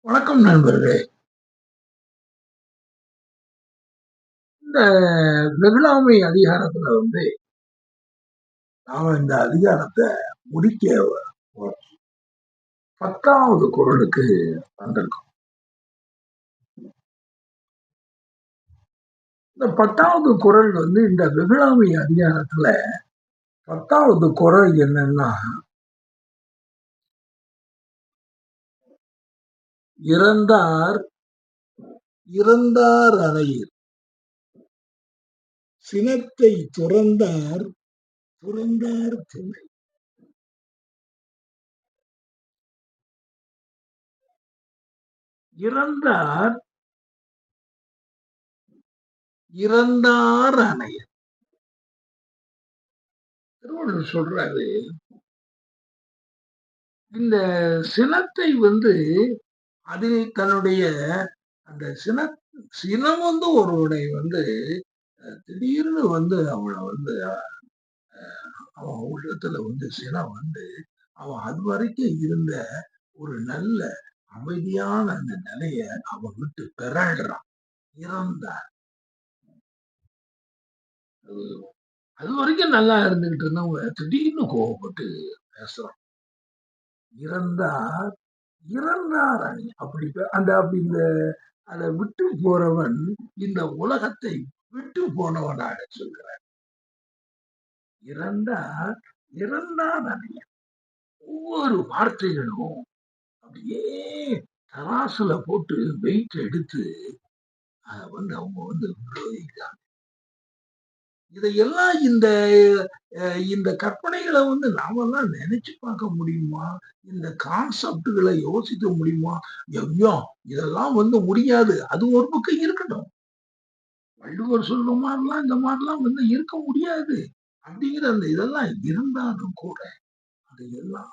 வணக்கம் நண்பர்களே. இந்த வெகுளாமை அதிகாரத்துல நாம இந்த அதிகாரத்த முடிக்க போறோம். 10வது குறளுக்கு வந்திருக்கோம். இந்த 10வது குறள் இந்த வெகுளாமை அதிகாரத்துல 10வது குறள் என்னன்னா, இறந்தார் இறந்தார் அறையில் சினத்தை துறந்தார் துறந்தார் துணை. இறந்தார் இறந்தார் அணையர். திருவள்ளுவர் சொல்றாரு, இந்த சினத்தை அதில் தன்னுடைய அந்த சினம் ஒருவனை திடீர்னு அவனை அவன் உள்ளத்துல சினம் அவன் அது வரைக்கும் இருந்த ஒரு நல்ல அமைதியான அந்த நிலைய அவன் விட்டு பிறழ்றான். இறந்தார். அது வரைக்கும் நல்லா இருந்துகிட்டு இருந்தவங்க திடீர்னு கோவப்பட்டு பேசுறான். இறந்தார் இறந்தார் அணி அப்படி அப்படி இந்த அதை விட்டு போறவன் இந்த உலகத்தை விட்டு போனவனாக சொல்கிறார். இறந்தார் இறந்தார் அணிய ஒவ்வொரு வார்த்தைகளும் அப்படியே தராசுல போட்டு வெயிட் எடுத்து அதை அவங்க விரோதிக்கிறாங்க. இதையெல்லாம் இந்த இந்த கற்பனைகளை நாமெல்லாம் நினைச்சு பார்க்க முடியுமா? இந்த கான்செப்டுகளை யோசிக்க முடியுமா? ஐயோ இதெல்லாம் முடியாது. அது ஒரு பக்கம் இருக்கட்டும். வள்ளுவர் சொல்ற மாதிரிலாம் இந்த மாதிரிலாம் இருக்க முடியாது அப்படிங்கிற அந்த இதெல்லாம் இருந்தாலும் கூட அதையெல்லாம்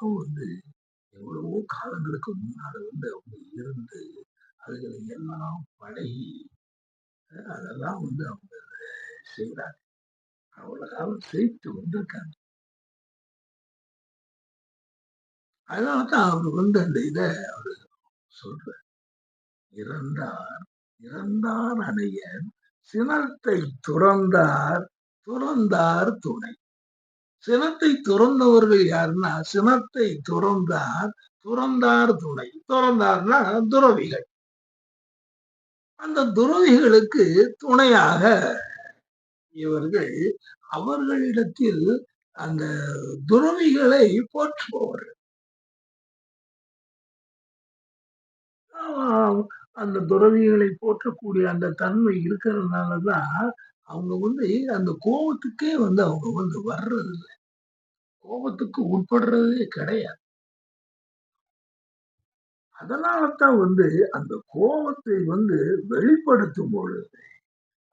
எவ்வளவோ காலங்களுக்கு முன்னால அவங்க இருந்து அதுகளை எல்லாம் பழகி அதெல்லாம் அவங்க செய்யறாங்க. அவ்வளவு காலம் செய்து வந்திருக்காங்க. அதனாலதான் அவர் அந்த இத அவரு சொல்றார். இறந்தார் இறந்தார் அணையர் சினத்தை துறந்தார் துறந்தார் துணை. சினத்தை துறந்தவர்கள் யாருன்னா, சினத்தை துறந்தார் துறந்தார் துணை. துறந்தார்னா துறவிகள். அந்த துறவிகளுக்கு துணையாக இவர்கள் அவர்களிடத்தில் அந்த துறவிகளை போற்றுபவர்கள். அந்த துறவிகளை போற்றக்கூடிய அந்த தன்மை இருக்கிறதுனாலதான் அவங்க அந்த கோபத்துக்கே அவங்க வர்றது இல்லை. கோபத்துக்கு உட்படுறதே கிடையாது. அதனாலதான் அந்த கோபத்தை வெளிப்படுத்தும் பொழுது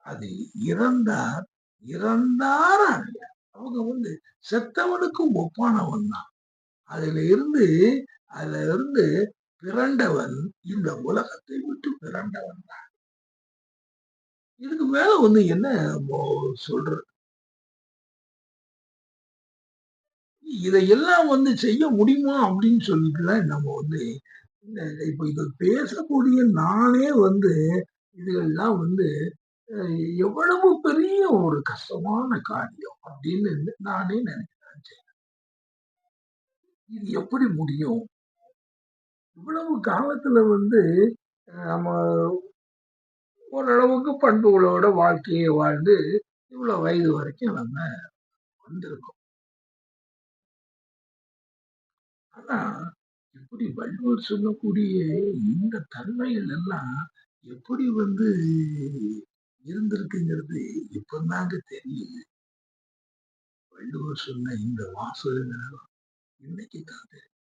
அது இறந்தார் இறந்தார் அணையார். அவங்க செத்தவனுக்கும் ஒப்பானவன் தான். அதுல இருந்து பிறண்டவன் இந்த உலகத்தை விட்டு பிறண்டவன் தான். இதுக்கு மேல என்ன சொல்றது? இதையெல்லாம் செய்ய முடியுமா அப்படின்னு சொல்லிட்டுதான் நம்ம இப்ப இத பேசக்கூடிய நானே இதெல்லாம் எவ்வளவு பெரிய ஒரு கஷ்டமான காரியம் அப்படின்னு நானே நினைக்கிறேன். இது எப்படி முடியும்? இவ்வளவு காலத்துல நம்ம ஓரளவுக்கு பண்புகளோட வாழ்க்கையை வாழ்ந்து இவ்வளவு வயது வரைக்கும் நம்ம வந்திருக்கோம். ஆனா இப்படி வள்ளுவர் சொல்லக்கூடிய இந்த தன்மைகள் எல்லாம் எப்படி இருந்திருக்குங்கிறது இப்பதாங்க தெரியுது. வள்ளுவர் சொன்ன இந்த வாசகங்கள் இன்னைக்கு தான் தெரியும்.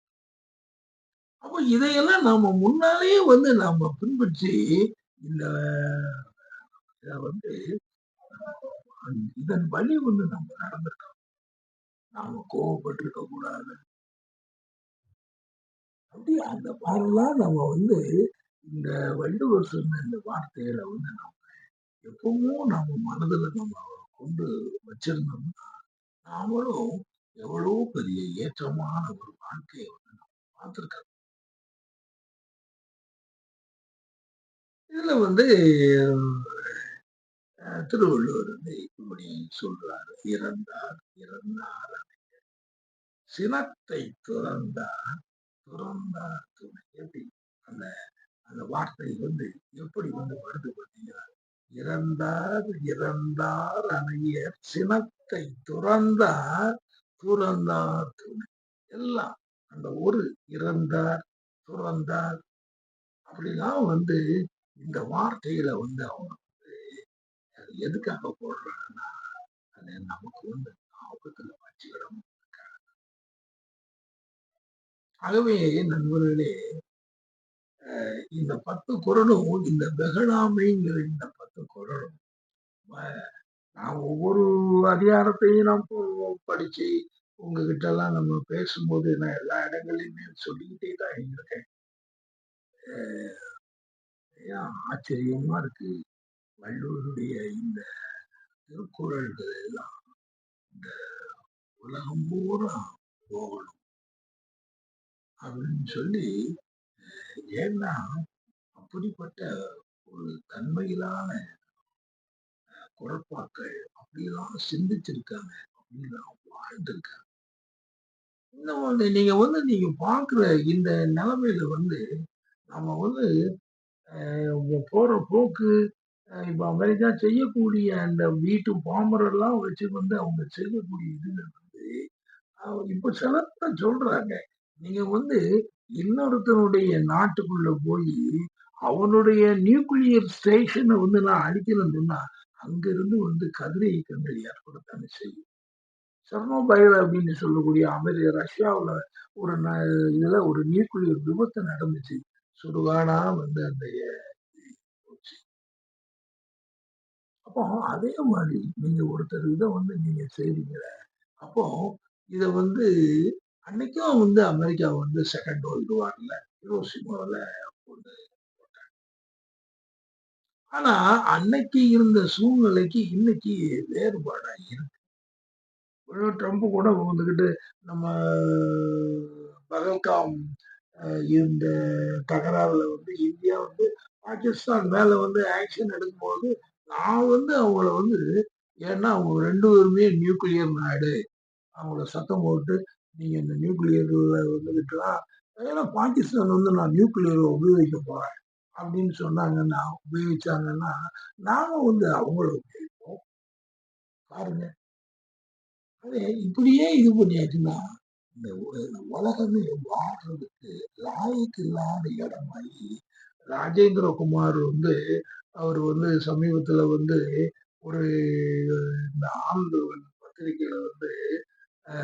அப்ப இதையெல்லாம் நாம முன்னாலேயே நாம பின்பற்றி இந்த இத இதன் வழி நம்ம நடந்திருக்கோம். நாம கோவப்பட்டிருக்க கூடாது. அப்படி அந்த மாதிரிலாம் நம்ம இந்த வள்ளுவர் சொன்ன இந்த வார்த்தைகளை நம்ம எப்பவும் நம்ம மனதுல நம்ம கொண்டு வச்சிருந்தோம்னா நாமளும் எவ்வளவு பெரிய ஏற்றமான ஒரு வாழ்க்கையை நம்ம பார்த்திருக்கோம். இதுல வந்து திருவள்ளுவர் வந்து இப்படி சொல்றாரு. "இறந்தார் இறந்தார் சினத்தை துறந்தார் துறந்தார் துணை." எப்படி அந்த அந்த வார்த்தை வந்து எப்படி வந்து வருது பார்த்தீங்களா? "இறந்தார் இறந்தார் அணையர் சினத்தை துறந்தார் துறந்தார் துணை." எல்லாம் அந்த ஒரு இறந்தார், துறந்தார் அப்படிலாம் வந்து இந்த வார்த்தையில வந்து அவங்க அது எதுக்காக போடுறாங்கன்னா, அது நமக்கு வந்து ஞாபகத்துல வச்சுக்கிடணும். ஆகவே நண்பர்களே, இந்த 10 குறளும் இந்த வெகடாமைங்கிற இந்த 10 குறளும் நான் ஒவ்வொரு அதிகாரத்தையும் நான் படிச்சு உங்ககிட்ட எல்லாம் நம்ம பேசும்போது நான் எல்லா இடங்களையுமே சொல்லிக்கிட்டே தான் இருக்கேன். ஏன் ஆச்சரியமா இருக்கு. வள்ளுவருடைய இந்த திருக்குறள்கள் எல்லாம் இந்த உலகம் பூரா போகணும் அப்படின்னு சொல்லி, ஏன்னா அப்படிப்பட்ட ஒரு தன்மையிலான குறட்பாக்கள் அப்படிலாம் சிந்திச்சிருக்காங்க, அப்படிலாம் வாழ்ந்திருக்காங்க. இன்னும் வந்து நீங்க பார்க்குற இந்த நிலைமையில வந்து நம்ம வந்து போற போக்கு, இப்ப அமெரிக்கா செய்யக்கூடிய அந்த வீட்டு பாமரெல்லாம் வச்சு வந்து அவங்க செய்யக்கூடிய இதுல வந்து இப்ப சிலர் சொல்றாங்க. நீங்க வந்து இன்னொருத்தனுடைய நாட்டுக்குள்ள போயி, அவனுடைய நியூக்ளியர் ஸ்டேஷன வந்து நான் அழிக்கிறேன்னு சொன்னா, அங்கிருந்து வந்து கதிரை இயக்கங்கள் ஏற்படத்தானே செய்யும். செர்னோபைல் அப்படின்னு சொல்லக்கூடிய ரஷ்யாவுல ஒரு இதுல ஒரு நியூக்ளியர் விபத்து நடந்துச்சு. சுடுகாடா வந்து அந்த போச்சு. அப்போ அதே மாரி நீங்க ஒருத்தர் இத வந்து நீங்க செய்றீங்க. அப்போ இத வந்து அன்னைக்கும் வந்து அமெரிக்கா வந்து 2ண்ட் வேர்ல்டு வார்ல ஹிரோஷிமால போட்டு ஆனா, அன்னைக்கு இருந்த சூழ்நிலைக்கு இன்னைக்கு வேறுபாடா இருக்கு. ட்ரம்ப் கூட வந்துகிட்டு நம்ம பகல்காம் இந்த தகராறுல வந்து இந்தியா வந்து பாகிஸ்தான் மேல வந்து ஆக்ஷன் எடுக்கும்போது, நான் வந்து அவங்கள வந்து ஏன்னா அவங்க 2 பேருமே நியூக்ளியர் நாடு. அவங்கள சத்தம் போட்டு, நீங்க இந்த நியூக்ளியர்ல வந்துகிட்டுலாம் ஏன்னா பாகிஸ்தான் வந்து நான் நியூக்ளியர் உபயோகிக்க போறேன் அப்படின்னு சொன்னாங்கன்னா, உபயோகிச்சாங்கன்னா, நாம வந்து அவங்கள உபயோகிப்போம். பாருங்க. அது இப்படியே இது பண்ணியாச்சுன்னா, இந்த உலகமே வாழ்றதுக்கு லாயக்கு இல்லாத இடமாயி, ராஜேந்திர குமார் வந்து அவர் வந்து சமீபத்துல வந்து ஒரு இந்த ஆனந்த பத்திரிகையில வந்து அ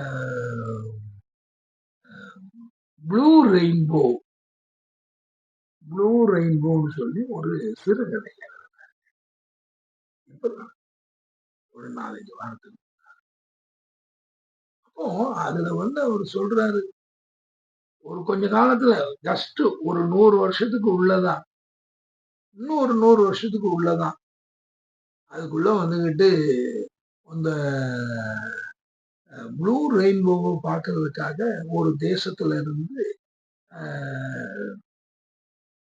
ப்ளூ ரெயின்போ ப்ளூ ரெயின்போன்னு சொல்லி ஒரு சிறுகதை. இப்பதான் ஒரு 4, 5 வாரத்துக்கு. அப்போ அதுல வந்து அவரு சொல்றாரு, ஒரு கொஞ்ச காலத்துல ஜஸ்ட் ஒரு 100 வருஷத்துக்கு உள்ளதான். இன்னும் ஒரு 100 வருஷத்துக்கு உள்ளதான். அதுக்குள்ள வந்துகிட்டு அந்த ப்ளூ ரெயின்போவ பார்க்கறதுக்காக ஒரு தேசத்துல இருந்து அ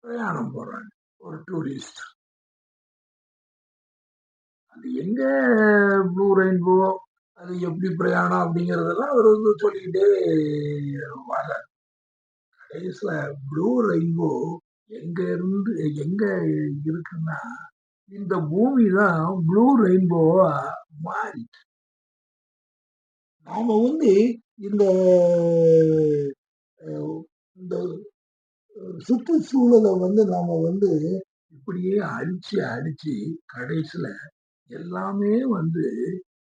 பிரயாணம் போறாங்க. ஒரு டூரிஸ்ட். அது எங்க ப்ளூ ரெயின்போ, அது எப்படி பிரயாணம் அப்படிங்கிறதெல்லாம் அவரு வந்து சொல்லிக்கிட்டே வர்றாரு. கடைசில ப்ளூ ரெயின்போ எங்க இருந்து எங்க இருக்குன்னா, இந்த பூமி தான் ப்ளூ ரெயின்போவா மாறிட்டு. நாம வந்து இந்த அ இந்த சுற்றுச்சூழல வந்து நாம வந்து இப்படியே அழிச்சு, அழிச்சு கடைசில எல்லாமே வந்து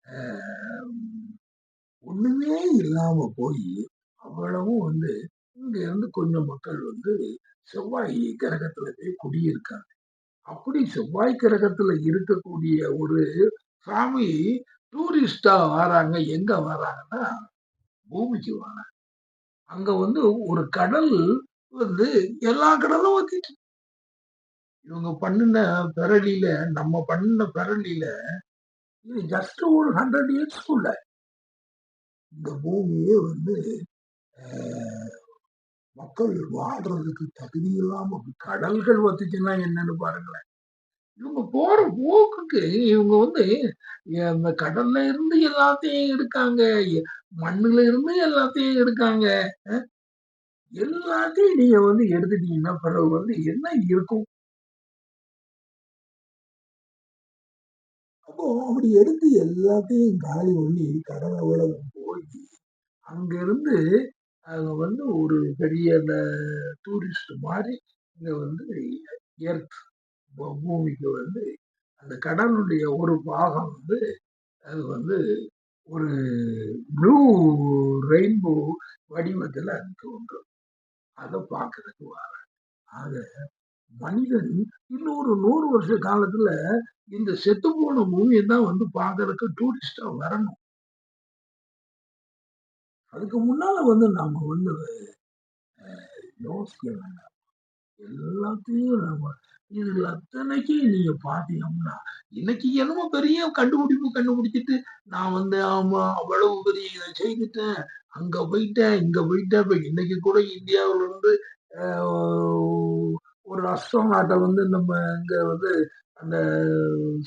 அ ஒண்ணுமே இல்லாம போயி, அவ்வளவும் வந்து இங்க இருந்து கொஞ்சம் மக்கள் வந்து செவ்வாய் கிரகத்துல போய் குடியிருக்காங்க. அப்படி செவ்வாய் கிரகத்துல இருக்கக்கூடிய ஒரு ஃபேமிலி டூரிஸ்டா வராங்க. எங்க வராங்கன்னா, பூமிக்கு வராங்க. அங்க வந்து ஒரு கடல் வந்து எல்லா கடலும் வத்திட்டு இவங்க பண்ணுன பெரளியில நம்ம பண்ணுன பெரளியில இது ஜஸ்ட் ஒரு 100 இயர்ஸ்க்குள்ள இந்த பூமியே வந்து அ மக்கள் வாழ்றதுக்கு தகுதி இல்லாம கடல்கள் வத்துச்சுன்னா என்னன்னு பாருங்களேன். இவங்க போற போக்குக்கு இவங்க வந்து கடல்ல இருந்து எல்லாத்தையும் எடுக்காங்க. மண்ணுல இருந்து எல்லாத்தையும் எடுக்காங்க. அ எல்லாத்தையும் நீங்க வந்து எடுத்துட்டீங்கன்னா, பிறகு வந்து என்ன இருக்கும்? அப்போ அப்படி எடுத்து எல்லாத்தையும் காலி பண்ணி கடல உலகம் போய், அங்கிருந்து அங்க வந்து ஒரு பெரிய டூரிஸ்ட் மாரி இங்க வந்து எர்த் பூமிக்கு வந்து அந்த கடலுடைய ஒரு பாகம் வந்து அது வந்து ஒரு ப்ளூ ரெயின்போ வடிவத்துல அது தோன்றும். அத பார்க்கறதுக்கு ஆக மனிதன் இன்னொரு 100 வருஷ காலத்துல இந்த செத்துப்போன பூமிய தான் வந்து பார்க்கறதுக்கு டூரிஸ்ட்டா வரணும். அதுக்கு முன்னால வந்து நாம வந்து யோசிக்க வேண்டாம். எல்லாத்தையும் நம்ம இதுல அத்தனைக்கும் நீங்க பார்த்தீங்கன்னா, இன்னைக்கு என்னமோ பெரிய கண்டுபிடிப்பு கண்டுபிடிச்சுட்டு, நான் வந்து ஆமா அவ்வளவு பெரிய இத செய்துட்டேன். அங்க போயிட்டேன், இங்க போயிட்டேன். இப்ப இன்னைக்கு கூட இந்தியாவுல இருந்து அ ஒரு அஸ்ட்ரோநாட்ட வந்து நம்ம இங்க வந்து அந்த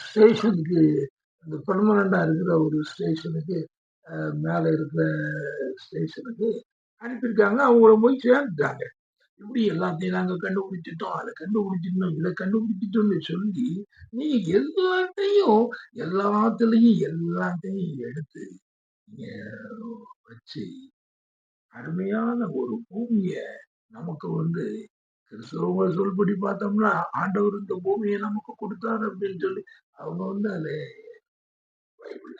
ஸ்டேஷனுக்கு அந்த பெர்மனன்ட்டா இருக்கிற ஒரு ஸ்டேஷனுக்கு மேல இருக்கிற ஸ்டேஷனுக்கு அனுப்பியிருக்காங்க. அவங்கள போய் சேர்ந்துட்டாங்க. இப்படி எல்லாத்தையும் நாங்க கண்டுபிடிச்சுட்டோம். அத கண்டுபிடிச்சுட்டோம், இத கண்டுபிடிச்சுட்டோம்னு சொல்லி, நீங்க எல்லாத்தையும் எல்லாத்துலயும் எல்லாத்தையும் எடுத்து நீங்க வச்சு, அருமையான ஒரு பூமிய நமக்கு வந்து கிறிஸ்தவங்க சொல்படி பார்த்தோம்னா, ஆண்டவர் இந்த பூமிய நமக்கு குடுத்தாரு அப்படின்னு சொல்லி, அவங்க வந்து அத பைபிள்ல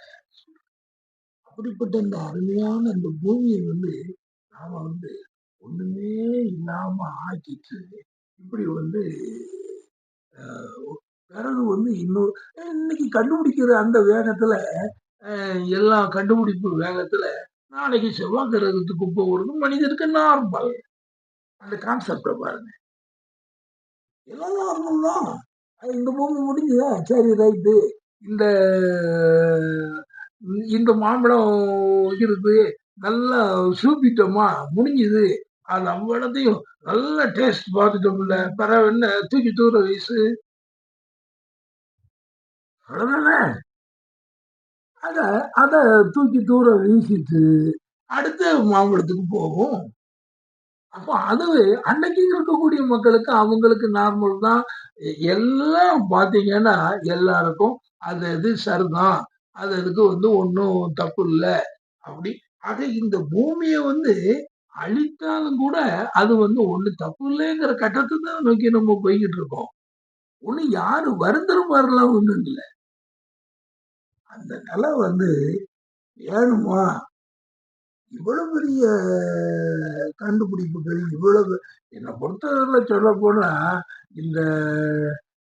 அப்படிப்பட்ட இந்த அருமையான இந்த பூமிய வந்து நாம வந்து ஒண்ணுமே இல்லாம ஆக்கிட்டு, இப்படி வந்து அ பிறகு வந்து இன்னொரு இன்னைக்கு கண்டுபிடிக்கிற அந்த வேகத்துல, எல்லா கண்டுபிடிப்பு வேகத்துல, நாளைக்கு செவ்வாய் கிரகத்துக்கு போறது மனிதனுக்கு நார்மல். அந்த கான்செப்ட்ட பாருங்க. எல்லாம் நார்மல் தான். இந்த பூமி முடிஞ்சுதா? சரி ரைட்டு. இந்த இந்த மாம்பழம் இருக்கு. நல்லா சூப்பிட்டோமா, முடிஞ்சுது. அது அவ்வளத்தையும் நல்லா டேஸ்ட் பார்த்துட்டோம்ல. பிறகு என்ன தூக்கி தூர வீசு. அவ்வளவுதானே. அத அத தூக்கி தூர வீசிட்டு, அடுத்த மாம்பழத்துக்கு போகும். அப்போ அதுவே அன்னைக்கு இருக்கக்கூடிய மக்களுக்கு அவங்களுக்கு நார்மல் தான். எல்லாம் பார்த்தீங்கன்னா, எல்லாருக்கும் அது அது சரிதான். அது அதுக்கு வந்து ஒண்ணும் தப்பு இல்ல. அப்படி ஆக இந்த பூமிய வந்து அழித்தாலும் கூட, அது வந்து ஒண்ணும் தப்பு இல்லைங்கிற கட்டத்த தான் நோக்கி நம்ம போய்க்கிட்டு இருக்கோம். ஒண்ணும் யாரும் வருந்துற மாரிலாம் ஒண்ணும் இல்ல. அந்த நிலை வந்து வேணுமா? இவ்வளவு பெரிய கண்டுபிடிப்புகள், இவ்வளவு என்ன பொறுத்தவரையில சொல்லப்போனா, இந்த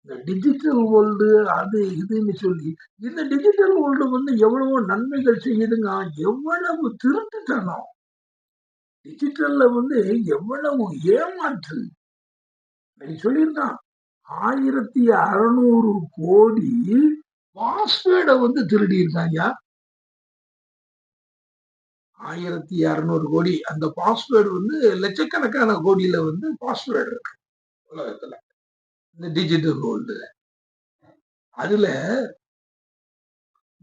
இந்த டிஜிட்டல் வேர்ல்டு அது இதுன்னு சொல்லி, இந்த டிஜிட்டல் வேர்ல்டு வந்து எவ்வளவோ நன்மைகள் செய்யுதுங்க. எவ்வளவு திருட்டுத்தனம்! டிஜிட்டல்ல வந்து எவ்வளவு ஏமாற்று! இன்னைக்கு சொல்லியிருக்கான். 1600 கோடி பாஸ்வேர்ட வந்து திருடியிருக்காய்யா. 1600 கோடி. அந்த பாஸ்வேர்டு வந்து லட்சக்கணக்கான கோடியில வந்து பாஸ்வேர்டு இருக்கு உலகத்துல. இந்த டிஜிட்டல் வேர்ல்டுல. அதுல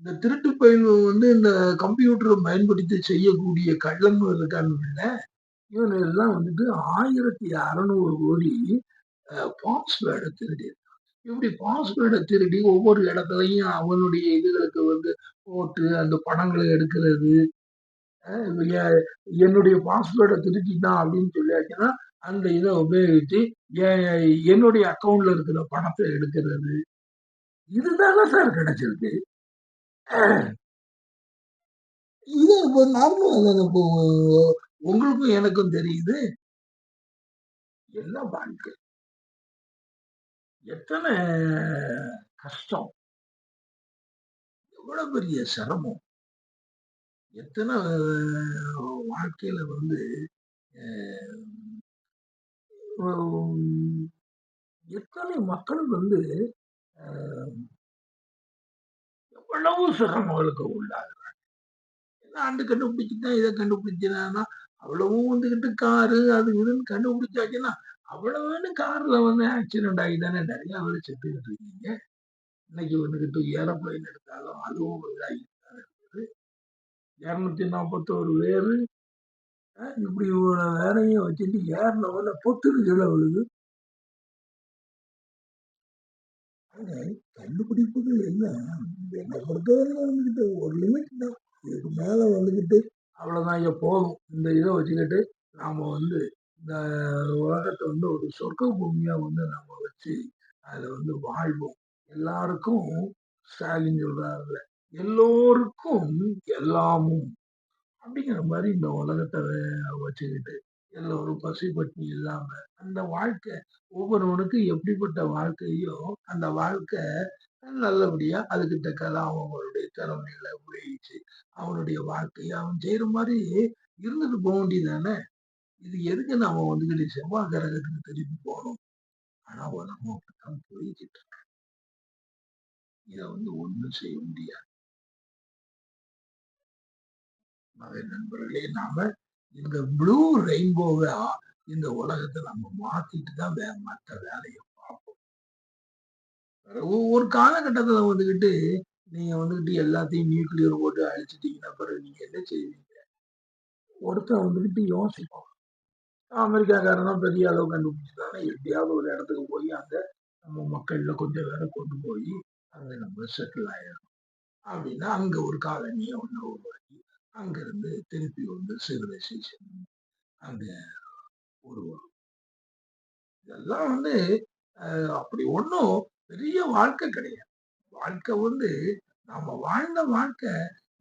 இந்த திருட்டு பயன்கள் வந்து இந்த கம்ப்யூட்டர பயன்படுத்தி செய்யக்கூடிய கள்ளங்கள் இருக்கானுங்கல்ல, இவனுங்க எல்லாம் வந்துட்டு 1600 கோடி பாஸ்வேர்ட திருடி இப்படி பாஸ்வேர்ட திருடி ஒவ்வொரு இடத்துலயும் அவனுடைய இதுகளுக்கு வந்து போட்டு அந்த படங்களை எடுக்கிறது. எ- என்னுடைய பாஸ்வேர்டை திருத்திட்டான் அப்படின்னு சொல்லியாச்சுன்னா அந்த இதை உபயோகிச்சு என்னுடைய அக்கவுண்ட்ல இருக்கிற பணத்தை எடுக்கிறது. இதுதானே சார் கிடைச்சிருக்கு. இது இப்போ நார்மல் இப்போ உங்களுக்கும் எனக்கும் தெரியுது. என்ன வாழ்க்கை, எத்தனை கஷ்டம், எவ்வளவு பெரிய சிரமம், எத்தனை வாழ்க்கையில வந்து அஹ், எத்தனை மக்கள் வந்து எவ்வளவு சிரமங்களுக்கு உள்ளாங்க. ஏன்னா அந்த கண்டுபிடிச்சுட்டேன், இதை கண்டுபிடிச்சேன்னா அவ்வளவும் வந்துகிட்டு காரு அது இதுன்னு கண்டுபிடிச்சாச்சுன்னா அவ்வளவு கார்ல வந்து ஆக்சிடென்ட் ஆகி தானே நிறைய பேர் செத்துக்கிட்டு இருக்கீங்க. இன்னைக்கு வந்துகிட்டு ஏரோப்ளைன் எடுத்தாலும் அதுவும் இதாகி 241 பேரு இப்படி ஒரு வேலையும் வச்சுட்டு ஏர்ல வந்து பொத்துன்னு கீழே விழுது. கண்டுபிடிப்புகள் என்ன என்னை பொறுத்தவரை வந்துகிட்டு ஒரு லிமிட் தான். இதுக்கு மேல வந்துகிட்டு அவ்வளவுதான் இங்க போதும். இந்த இதை வச்சுக்கிட்டு நாம வந்து இந்த உலகத்தை வந்து ஒரு சொர்க்க பூமியா வந்து நம்ம வச்சு அதுல வந்து வாழ்வோம். எல்லாருக்கும் ஸ்டாலின் சொல்றாருல, எல்லோருக்கும் எல்லாமும் அப்படிங்கிற மாதிரி இந்த உலகத்தை வச்சுக்கிட்டு எல்லோரும் பசி பட்டினி இல்லாம அந்த வாழ்க்கை ஒவ்வொருவனுக்கும் எப்படிப்பட்ட வாழ்க்கையோ அந்த வாழ்க்கை நல்லபடியா அதுக்கு தக்கதான் அவங்களுடைய திறமைகளை உபயோகிச்சு அவனுடைய வாழ்க்கையை அவன் செய்யற மாதிரி இருந்துட்டு போக வேண்டியதானே. இது எதுக்கு நாம வந்துகிட்டு செவ்வாய் கிரகத்துக்கு திருப்பி போகணும்? ஆனா நம்ம அப்படித்தான் போய்கிட்டு இருக்கு. இதை வந்து ஒண்ணும் செய்ய முடியாது. நண்பர்களே, நாம இந்த ப்ளூ ரெயின்போவா இந்த உலகத்தை நம்ம மாத்திட்டு தான் மற்ற வேலையை பார்ப்போம். ஒரு காலகட்டத்துல வந்துகிட்டு நீங்க வந்துகிட்டு எல்லாத்தையும் நியூக்ளியர் போட்டு அழிச்சிட்டீங்கன்னா பிறகு நீங்க என்ன செய்வீங்க? ஒருத்தன் வந்துகிட்டு யோசிப்போம். அமெரிக்காக்காரன் பெரிய அளவு கண்டுபிடிச்சிட்டாங்க, எப்படியாவது ஒரு இடத்துக்கு போய் அங்க நம்ம மக்கள்ல கொஞ்சம் பேரை கொண்டு போய் அங்க நம்ம செட்டில் ஆயிடும் அப்படின்னா அங்க ஒரு காலனியை ஒண்ணு உருவாக்கி அங்க இருந்து திருப்பி வந்து சிவிலைசேஷன் அங்க உருவாகும். இதெல்லாம் வந்து அப்படி ஒன்றும் பெரிய வாழ்க்கை கிடையாது. வாழ்க்கை வந்து நாம வாழ்ந்த வாழ்க்கை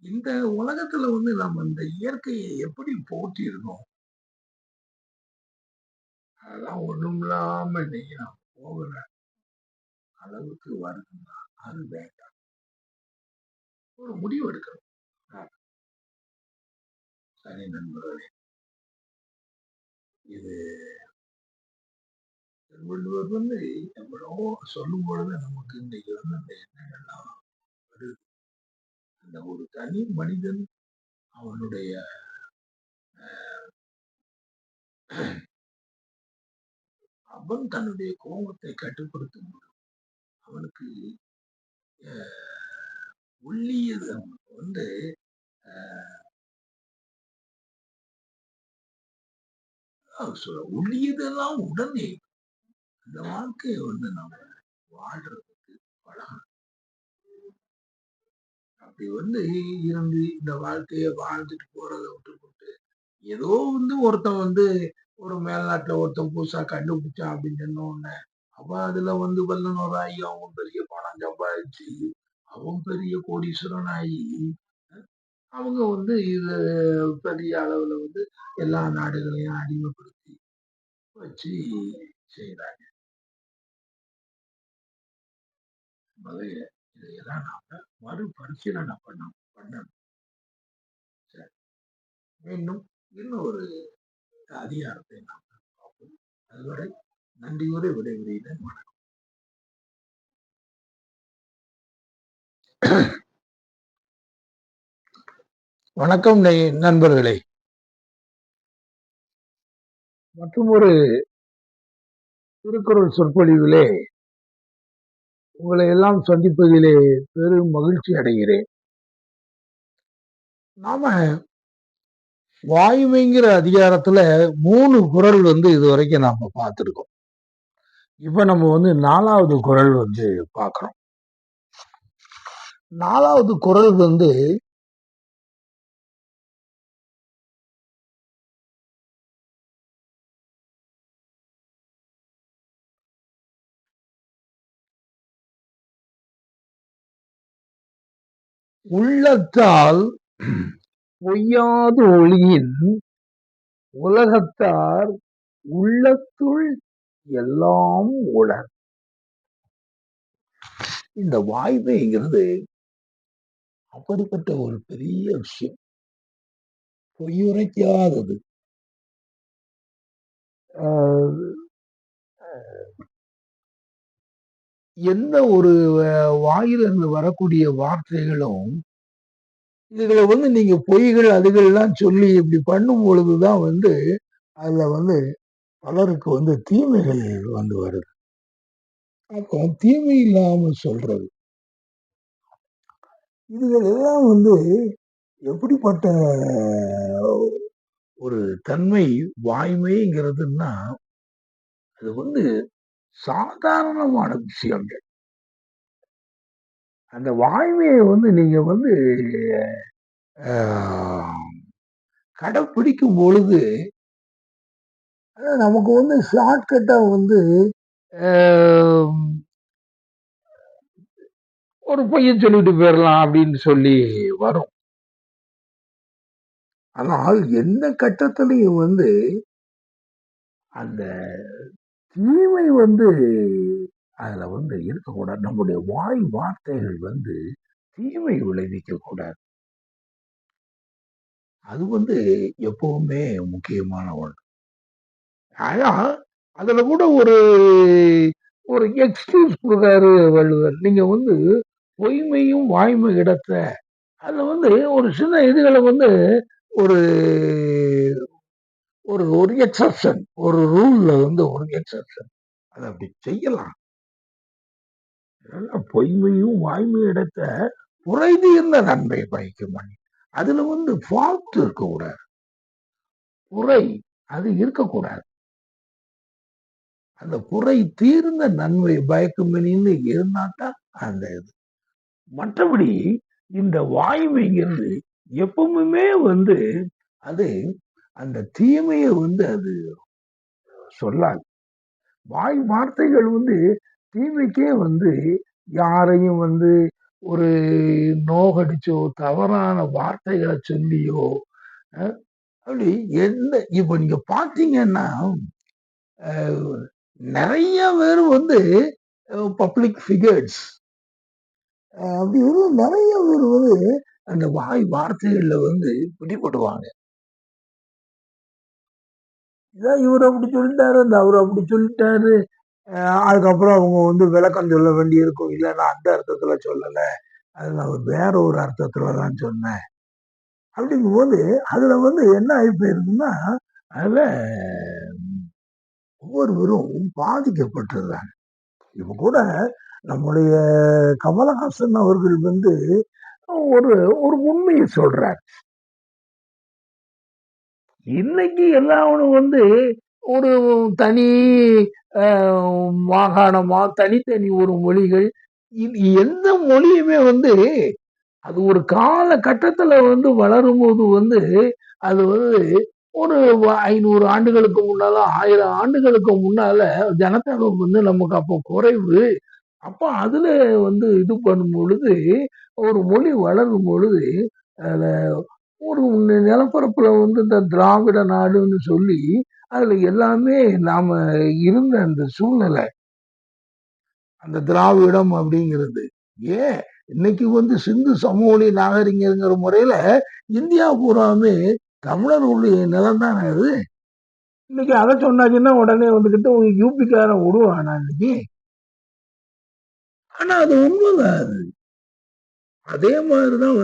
இந்த உலகத்துல வந்து நம்ம இந்த இயற்கையை எப்படி போட்டி இருக்கோம், அதெல்லாம் ஒண்ணும் இல்லாம இன்னைக்கு நான் போகிற அளவுக்கு வருதுன்னா அது வேண்டாம். ஒரு முடிவு எடுக்கணும். சரி நண்பர்களே, இது திருவள்ளுவர் வந்து எவ்வளவோ சொல்லும் பொழுது நமக்கு இன்னைக்கு வந்து அந்த எண்ணங்கள்லாம் வருது. அந்த ஒரு தனி மனிதன் அவனுடைய அவன் தன்னுடைய கோபத்தை கட்டுப்படுத்தும் போது அவனுக்கு உள்ளியது அவனுக்கு வந்து உள்ளியதெல்லாம் உடனே அந்த வாழ்க்கையை வந்து நம்ம வாழ்றதுக்கு பழகணும். அப்படி வந்து இருந்து இந்த வாழ்க்கையை வாழ்ந்துட்டு போறதை விட்டு போட்டு ஏதோ வந்து ஒருத்தன் வந்து ஒரு மேல்நாட்டுல ஒருத்தன் புதுசா கண்டுபிடிச்சான் அப்படின்னு சொன்ன உடனே அவன் அதுல வந்து வல்லுநராகி அவன் பெரிய பணம் சம்பாதிச்சு அவன் பெரிய கோடீஸ்வரன் ஆகி அவங்க வந்து இது பெரிய அளவுல வந்து எல்லா நாடுகளையும் அடிமைப்படுத்தி வச்சு செய்யறாங்க. முதல்ல இதையெல்லாம் நாம மறுபரிசீலனை பண்ணணும். சரி, மீண்டும் இன்னொரு அதிகாரத்தை நாம் பார்ப்போம். அதுவரை நன்றியோடு விடைபெறுகிறேன். வணக்கம் நண்பர்களே. மற்றும் ஒரு திருக்குறள் சொற்பொழிவிலே உங்களை எல்லாம் சந்திப்பதிலே பெரும் மகிழ்ச்சி அடைகிறேன். நாம வாய்மைங்கிற அதிகாரத்துல 3 குறள் வந்து இதுவரைக்கும் நாம பார்த்திருக்கோம். இப்ப நம்ம வந்து 4வது குறள் வந்து பார்க்கிறோம். 4வது குறள் வந்து உள்ளத்தால் பொய்யாது ஒளியின் உலகத்தார் உள்ளத்துள் எல்லாம் உளர். இந்த வாய்மைங்கிறது அப்படிப்பட்ட ஒரு பெரிய விஷயம். பொய்யுரைக்காதது. எந்த ஒரு வாயிலிருந்து வரக்கூடிய வார்த்தைகளும் இதுல நீங்க பொய்கள் அதுகள்லாம் சொல்லி இப்படி பண்ணும் பொழுதுதான் அதுல பலருக்கு தீமைகள் வருது. அப்போ தீமை இல்லாம சொல்றது. இதுகள் எல்லாம் எப்படிப்பட்ட ஒரு தன்மை வாய்மைங்கிறதுன்னா, அது சாதாரணமான விஷயங்கள். அந்த வாய்மையை நீங்க அ கடைப்பிடிக்கும் பொழுது, நமக்கு ஷார்ட்கட்டா அ ஒரு பொய்ய சொல்லிட்டு போயிரலாம் அப்படின்னு சொல்லி வரும். ஆனால் எந்த கட்டத்திலையும் அந்த தீமை அதுல இருக்கக்கூடாது. நம்முடைய வாய் வார்த்தைகள் தீமை விளைவிக்க கூடாது. அது எப்பவுமே முக்கியமான ஒன்று. ஆனா, அதுல கூட ஒரு ஒரு எக்ஸ்கியூஸ் குடுக்குறாரு வள்ளுவர். நீங்க பொய்மையும் வாய்மை இடத்த அதுல ஒரு சின்ன இதுகள ஒரு ஒரு ஒரு எக்ஸப்ஷன் ஒரு ரூல்ல ஒரு எக்ஸப்ஷன். அத அப்படி செய்யலாம். பொய்மையும் வாய்மை இடத்த குறை தீர்ந்த நன்மை பயக்கும் மணி. அதுல ஃபால்ட் இருக்கக்கூடாது. குறை அது இருக்கக்கூடாது. அந்த குறை தீர்ந்த நன்மை பயக்குமணின்னு இருந்தாதான் அந்த இது. மற்றபடி இந்த வாய்மைங்கிறது எப்பவுமே அது அந்த தீமையை அது சொல்லாது. வாய் வார்த்தைகள் தீமைக்கே யாரையும் ஒரு நோகடிச்சோ தவறான வார்த்தைகளை சொல்லியோ அப்படி எந்த இப்ப நீங்க பாத்தீங்கன்னா நிறைய பேர் பப்ளிக் ஃபிகர்ஸ் அப்படி நிறைய பேர் அந்த வாய் வார்த்தைகள்ல பிடிபடுவாங்க. இதான் இவர் அப்படி சொல்லிட்டாரு, அந்த அவர் அப்படி சொல்லிட்டாரு. அதுக்கப்புறம் அவங்க விளக்கம் சொல்ல வேண்டி இருக்கும். இல்ல நான் அந்த அர்த்தத்துல சொல்லல, அது நான் வேற ஒரு அர்த்தத்துலதான் சொன்னேன். அப்படிங்கும்போது அதுல என்ன ஆகி போயிருக்குன்னா, அதுல ஒவ்வொருவரும் பாதிக்கப்பட்டுறாங்க. இப்ப கூட நம்முடைய கமலஹாசன் அவர்கள் ஒரு ஒரு உண்மையை சொல்றார். இன்னைக்கு எல்லாவனும் ஒரு தனி மாகாணமா தனித்தனி ஒரு மொழிகள் எந்த மொழியுமே அது ஒரு கால கட்டத்துல வளரும் போது அது ஒரு 500 ஆண்டுகளுக்கு முன்னால 1000 ஆண்டுகளுக்கு முன்னால ஜனத்தொகை நமக்கு அப்போ குறைவு. அப்ப அதுல இது பண்ணும் பொழுது ஒரு மொழி வளரும் பொழுது அதுல ஒரு நிலப்பரப்புல இந்த திராவிட நாடுன்னு சொல்லி அதுல எல்லாமே நாம இருந்த அந்த சூழ்நிலை அந்த திராவிடம் அப்படிங்கிறது ஏன் இன்னைக்கு சிந்து சமவெளி நாகரிகங்கிற முறையில இந்தியா பூராமே தமிழர்களுடைய நிலம் தானே அது. இன்னைக்கு அதை சொன்னாச்சுன்னா உடனே யூபிக்காரன் விடுவானா இன்னைக்கு. ஆனா அது உண்மைதான். அது அதே மாதிரிதான்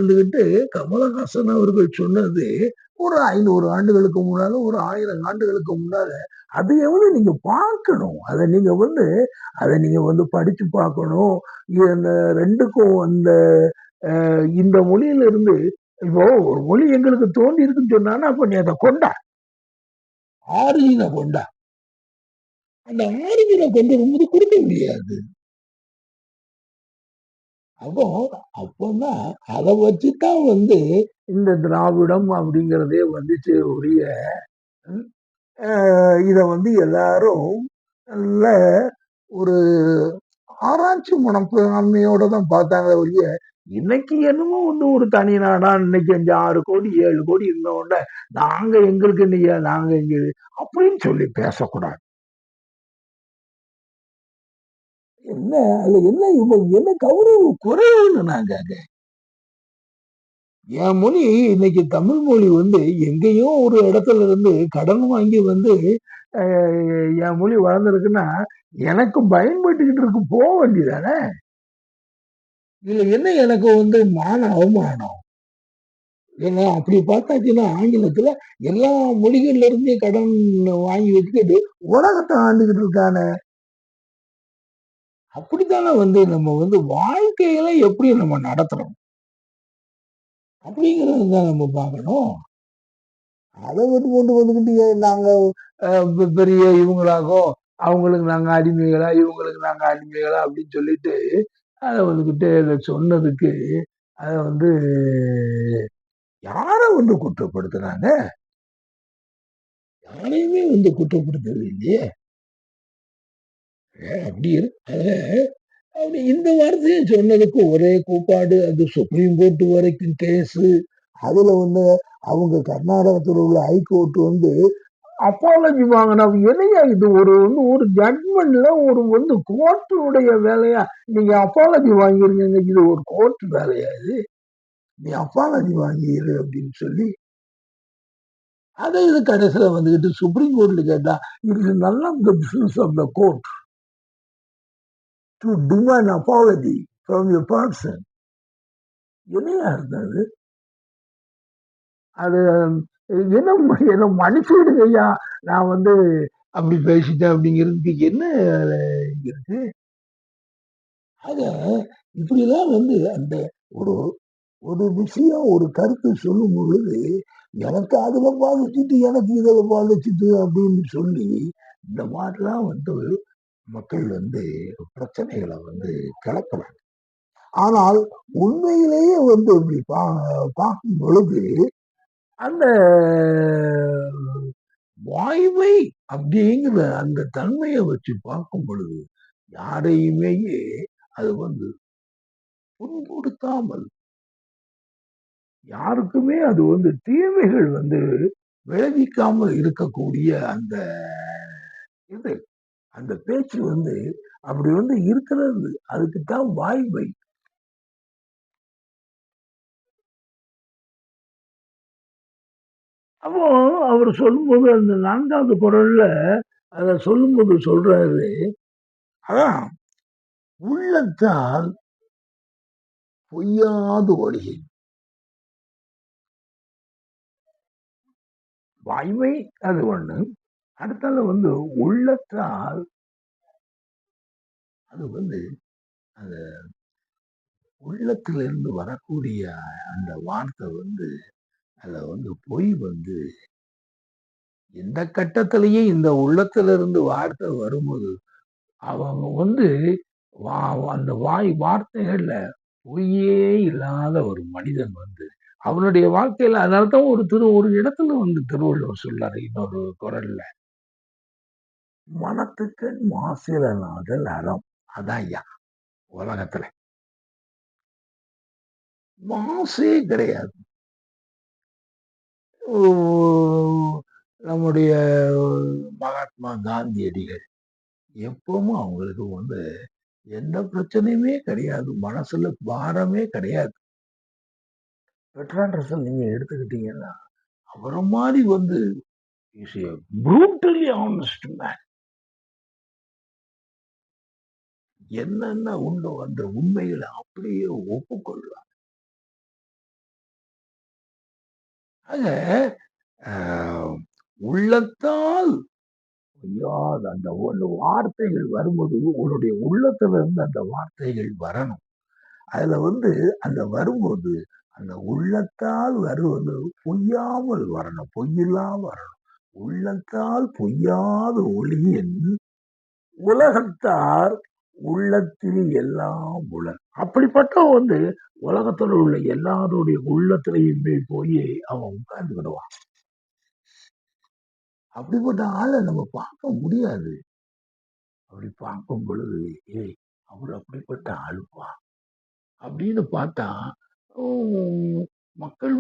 கமலஹாசன் அவர்கள் சொன்னது ஒரு 500 ஆண்டுகளுக்கு முன்னால ஒரு 1000 ஆண்டுகளுக்கு முன்னால அதை நீங்க பார்க்கணும். அதை நீங்க அதை நீங்க படிச்சு பார்க்கணும். இந்த ரெண்டுக்கும் இந்த மொழியில இருந்து இப்போ ஒரு மொழி எங்களுக்கு தோண்டி இருக்குன்னு சொன்னா அப்ப நீ அதை கொண்டா ஆரிஜினை கொண்டா. அந்த ஆரிஜினை கொண்டு வரும்போது கொடுக்க முடியாது. அப்போ அப்பதான் அதை வச்சுதான் இந்த திராவிடம் அப்படிங்கிறதே வந்துச்சு ஒழிய இத எல்லாரும் நல்ல ஒரு ஆராய்ச்சி மனப்பான்மையோட தான் பார்த்தாங்க ஒழிய இன்னைக்கு என்னமோ ஒரு தனி நாடா இன்னைக்கு 6 கோடி 7 கோடி இருந்தவொட நாங்க எங்களுக்கு இல்லையா நாங்க எங்க அப்படின்னு சொல்லி பேசக்கூடாது. என்ன அதுல என்ன கௌரவ குறைவுன்னு நாங்க என் மொழி இன்னைக்கு தமிழ் மொழி எங்கேயோ ஒரு இடத்துல இருந்து கடன் வாங்கி என் மொழி வளர்ந்துருக்குன்னா எனக்கு பயன்பட்டுக்கிட்டு இருக்கு போக வேண்டியதானே. இதுல என்ன எனக்கு மான அவமானம். ஏன்னா அப்படி பார்த்தாச்சுன்னா ஆங்கிலத்துல எல்லா மொழிகள்ல இருந்தே கடன் வாங்கி வச்சுக்கிட்டு உலகத்தை ஆண்டுகிட்டு இருக்கானே. அப்படித்தானே நம்ம வாழ்க்கையில எப்படி நம்ம நடத்துறோம் அப்படிங்கிறது தான் நம்ம பார்க்கணும். அதை கொண்டு வந்துக்கிட்டு நாங்க பெரிய இவங்களாகோ அவங்களுக்கு நாங்க அடிமைகளா இவங்களுக்கு நாங்க அடிமைகளா அப்படின்னு சொல்லிட்டு அதை வந்துக்கிட்டு இதை சொன்னதுக்கு அதை யார குற்றப்படுத்துறாங்க? யாரையுமே குற்றப்படுத்தது இல்லையே. அப்படி அப்படி இந்த வார்த்தையை சொன்னதுக்கு ஒரே கூப்பாடு. அது சுப்ரீம் கோர்ட் வரைக்கும் கேஸு. அதுல அவங்க கர்நாடகத்தில் உள்ள ஹைகோர்ட் அப்பாலஜி வாங்கினா என்னையா இது ஒரு ஜட்மெண்ட்ல கோர்ட்டுடைய வேலையா நீங்க அப்பாலஜி வாங்கிருங்க. இது ஒரு கோர்ட் வேலையா இது? நீ அப்பாலஜி வாங்கிரு அப்படின்னு சொல்லி அதை இது கடைசியில வந்துகிட்டு சுப்ரீம் கோர்ட்ல கேட்டா it is none of the business of the court to demand apology from you person. என்னையா இருந்தது அது? என்ன என்ன மன்னிச்சுடுங்க ஐயா, நான் அப்படி பேசிட்டேன் அப்படிங்கிறதுக்கு என்ன இருக்கு? ஆக இப்படிலாம் அந்த ஒரு ஒரு விஷயம் ஒரு கருத்து சொல்லும் பொழுது எனக்கு அதுல பாதிச்சுட்டு எனக்கு இதுல பாதிச்சுட்டு அப்படின்னு சொல்லி இந்த மாதிரிலாம் மக்கள் பிரச்சனைகளை கிளப்புறாங்க. ஆனால் உண்மையிலேயே இப்படி பார்க்கும் பொழுது அந்த வாய்மை அப்படிங்கிற அந்த தன்மையை வச்சு பார்க்கும் பொழுது யாரையுமே அது புண்படுத்தாமல் யாருக்குமே அது தீமைகள் விளைவிக்காமல் இருக்கக்கூடிய அந்த இது அந்த பேச்சு அப்படி இருக்கிறது. அதுக்குத்தான் வாய்மை. அப்போ அவர் சொல்லும்போது அந்த 4வது குறள்ல அத சொல்லும்போது சொல்றாரு, அதான் உள்ளத்தால் பொய்யாது ஒழிக. வாய்மை அது ஒண்ணு. அடுத்தால உள்ளத்தால் அது அந்த உள்ளத்திலிருந்து வரக்கூடிய அந்த வார்த்தை அதுல பொய் எந்த கட்டத்திலேயே இந்த உள்ளத்திலிருந்து வார்த்தை வரும்போது அவங்க அந்த வார்த்தைகள்ல பொய்யே இல்லாத ஒரு மனிதன் அவனுடைய வாழ்க்கையில அதனால்தான் ஒரு இடத்துல திருவள்ளுவர் சொல்லாரு இன்னொரு குரல்ல, மனத்துக்கு மாசிலனாதல் அறம். அதான் ஐயா உலகத்துல மாசே கிடையாது. நம்முடைய மகாத்மா காந்தியடிகள் எப்பவும் அவங்களுக்கு எந்த பிரச்சனையுமே கிடையாது. மனசுல பாரமே கிடையாது. பெர்ட்ராண்ட் ரசல் நீங்க எடுத்துக்கிட்டீங்கன்னா அவரை மாதிரி is a brutally honest man. என்னென்ன உண்டோ அந்த உண்மைகளை அப்படியே ஒப்புக்கொள்வார். ஆக உள்ளத்தால் பொய்யாத அந்த வார்த்தைகள் வரும்போது உன்னுடைய உள்ளத்துல இருந்து அந்த வார்த்தைகள் வரணும். அதுல அந்த வரும்போது அந்த உள்ளத்தால் வருவது பொய்யாமல் வரணும், பொய்யில்லாம வரணும். உள்ளத்தால் பொய்யாத ஒளியின் உலகத்தார் உள்ளத்தில் எல்லாம் உலர். அப்படிப்பட்ட உலகத்துல உள்ள எல்லாருடைய உள்ளத்திலையுமே போய் அவன் உட்கார்ந்துக்கிடுவான். அப்படிப்பட்ட ஆளை நம்ம பார்க்க முடியாது. அப்படி பார்க்கும் பொழுது ஏய் அவர் அப்படிப்பட்ட ஆளுப்பா அப்படின்னு பார்த்தா மக்கள்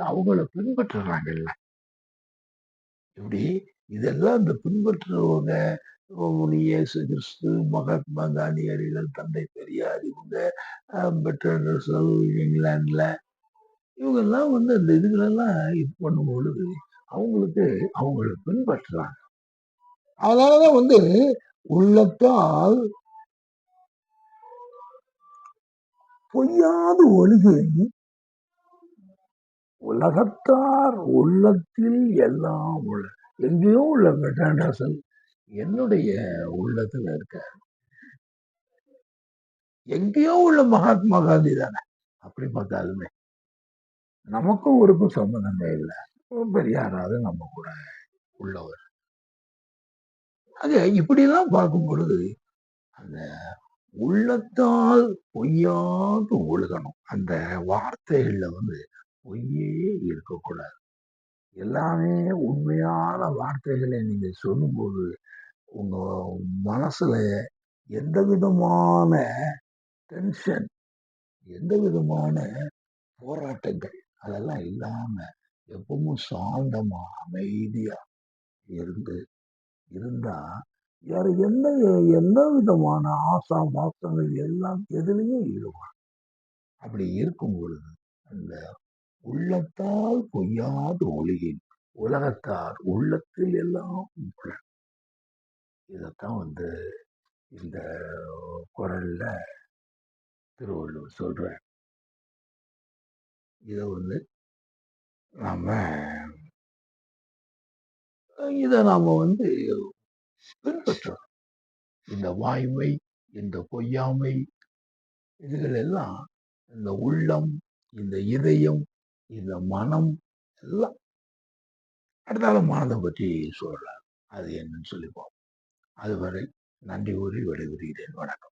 அவங்கள பின்பற்றுறாங்கல்ல. இப்படி இதெல்லாம் இந்த பின்பற்றுறவங்க இயேசு கிறிஸ்து, மகாத்மா காந்தியடிகள், தந்தை பெரியார், இவங்க பெர்ட்ராண்ட் ரசல் இங்கிலாந்துல இவங்கெல்லாம் அந்த இதுகளெல்லாம் இது பண்ணும் பொழுது அவங்களுக்கு அவங்கள பின்பற்றுறாங்க. அதனாலதான் உள்ளத்தால் பொய்யாது ஒளிகை உலகத்தார் உள்ளத்தில் எல்லாம் உள்ள எங்கேயோ உள்ள பெர்ட்ராண்ட் என்னுடைய உள்ளத்துல இருக்க எங்கேயோ உள்ள மகாத்மா காந்தி தானே. அப்படி பார்த்தாலுமே நமக்கும் ஊருக்கும் சம்பந்தமே இல்லை. பெரியாராவது நம்ம கூட உள்ளவர். அது இப்படிலாம் பார்க்கும் பொழுது அந்த உள்ளத்தால் பொய்யாது ஒழுகணும். அந்த வார்த்தைகள்ல பொய்யே இருக்கக்கூடாது. எல்லாமே உண்மையான வார்த்தைகளை நீங்க சொல்லும்போது உங்க மனசுல எந்த விதமான டென்ஷன், எந்த விதமான போராட்டங்கள் அதெல்லாம் இல்லாம எப்பவும் சாந்தமா அமைதியா இருந்து இருந்தா வேற எந்த விதமான ஆசா பாசங்கள் எல்லாம் எதுலையும் ஈடுபடும். அப்படி இருக்கும் பொழுது அந்த உள்ளத்தால் பொய்யாது ஒழுகின் உலகத்தார் உள்ளத்தில் எல்லாம் உள்ள. இதைத்தான் இந்த குரல்ல திருவள்ளுவர் சொல்றார். இதை நாம நாம பின்பற்றோம். இந்த வாய்மை, இந்த பொய்யாமை, இதுகள் எல்லாம் இந்த உள்ளம், இந்த இதயம், இந்த மனம் எல்லாம் அடுத்தாலும் மனதை பற்றி சொல்லலாம். அது என்னன்னு சொல்லிப்போம். அதுவரை நன்றி கூறி விடைபெறுகிறேன். வணக்கம்.